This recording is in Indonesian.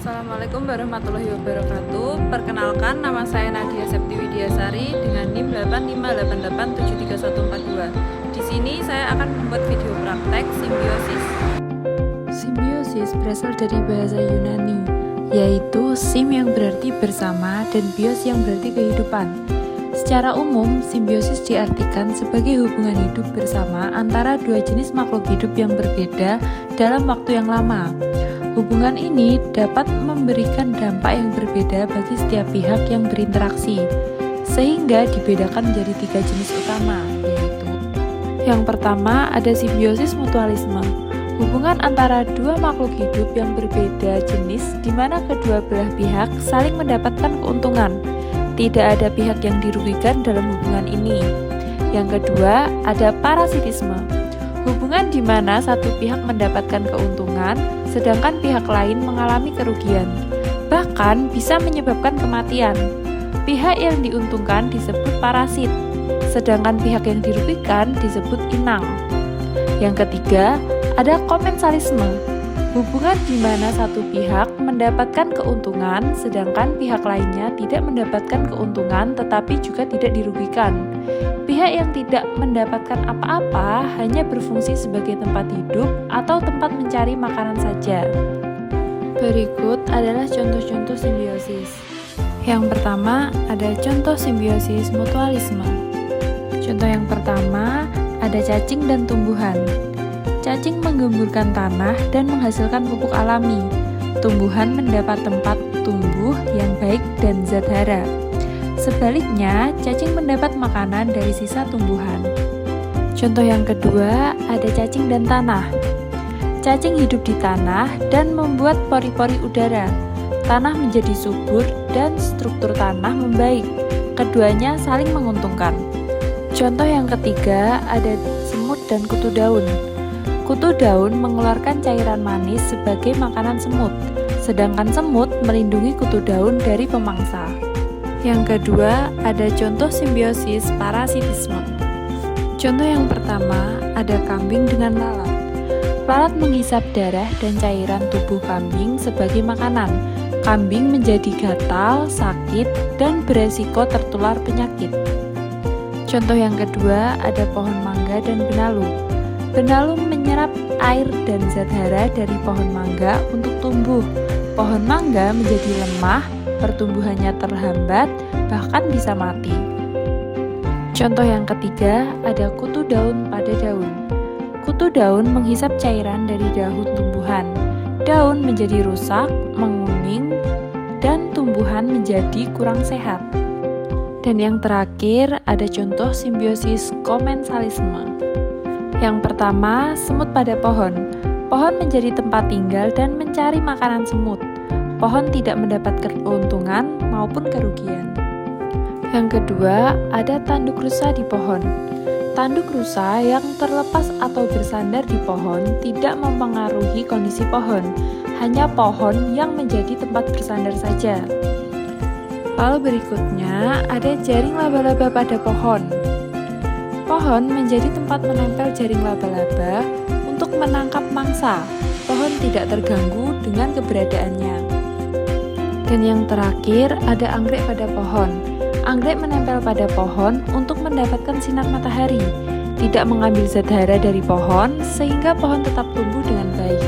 Assalamualaikum warahmatullahi wabarakatuh. Perkenalkan, nama saya Nadia Septi Widiasari dengan NIM 858873142. Di sini saya akan membuat video praktek simbiosis. Simbiosis berasal dari bahasa Yunani, yaitu sim yang berarti bersama dan bios yang berarti kehidupan. Secara umum, simbiosis diartikan sebagai hubungan hidup bersama antara dua jenis makhluk hidup yang berbeda dalam waktu yang lama. Hubungan ini dapat memberikan dampak yang berbeda bagi setiap pihak yang berinteraksi, sehingga dibedakan menjadi 3 jenis utama, yaitu yang pertama ada simbiosis mutualisme. Hubungan antara dua makhluk hidup yang berbeda jenis di mana kedua belah pihak saling mendapatkan keuntungan. Tidak ada pihak yang dirugikan dalam hubungan ini. Yang kedua, ada parasitisme. Hubungan di mana satu pihak mendapatkan keuntungan, sedangkan pihak lain mengalami kerugian, bahkan bisa menyebabkan kematian. Pihak yang diuntungkan disebut parasit, sedangkan pihak yang dirugikan disebut inang. Yang ketiga, ada komensalisme. Hubungan di mana satu pihak mendapatkan keuntungan, sedangkan pihak lainnya tidak mendapatkan keuntungan tetapi juga tidak dirugikan. Pihak yang tidak mendapatkan apa-apa hanya berfungsi sebagai tempat hidup atau tempat mencari makanan saja. Berikut adalah contoh-contoh simbiosis. Yang pertama, ada contoh simbiosis mutualisme. Contoh yang pertama, ada cacing dan tumbuhan. Cacing menggemburkan tanah dan menghasilkan pupuk alami. Tumbuhan mendapat tempat tumbuh yang baik dan zat hara. Sebaliknya, cacing mendapat makanan dari sisa tumbuhan. Contoh yang kedua, ada cacing dan tanah. Cacing hidup di tanah dan membuat pori-pori udara. Tanah menjadi subur dan struktur tanah membaik. Keduanya saling menguntungkan. Contoh yang ketiga, ada semut dan kutu daun. Kutu daun mengeluarkan cairan manis sebagai makanan semut, sedangkan semut melindungi kutu daun dari pemangsa. Yang kedua, ada contoh simbiosis parasitisme. Contoh yang pertama, ada kambing dengan lalat. Lalat menghisap darah dan cairan tubuh kambing sebagai makanan. Kambing menjadi gatal, sakit, dan beresiko tertular penyakit. Contoh yang kedua, ada pohon mangga dan benalu. Benalu menyerap air dan zat hara dari pohon mangga untuk tumbuh. Pohon mangga menjadi lemah, pertumbuhannya terhambat, bahkan bisa mati. Contoh yang ketiga, ada kutu daun pada daun. Kutu daun menghisap cairan dari daun tumbuhan. Daun menjadi rusak, menguning, dan tumbuhan menjadi kurang sehat. Dan yang terakhir, ada contoh simbiosis komensalisme. Yang pertama, semut pada pohon. Pohon menjadi tempat tinggal dan mencari makanan semut. Pohon tidak mendapatkan keuntungan maupun kerugian. Yang kedua, ada tanduk rusa di pohon. Tanduk rusa yang terlepas atau bersandar di pohon tidak mempengaruhi kondisi pohon, hanya pohon yang menjadi tempat bersandar saja. Lalu berikutnya, ada jaring laba-laba pada pohon. Pohon menjadi tempat menempel jaring laba-laba untuk menangkap mangsa. Pohon tidak terganggu dengan keberadaannya. Dan yang terakhir, ada anggrek pada pohon. Anggrek menempel pada pohon untuk mendapatkan sinar matahari, tidak mengambil zat hara dari pohon sehingga pohon tetap tumbuh dengan baik.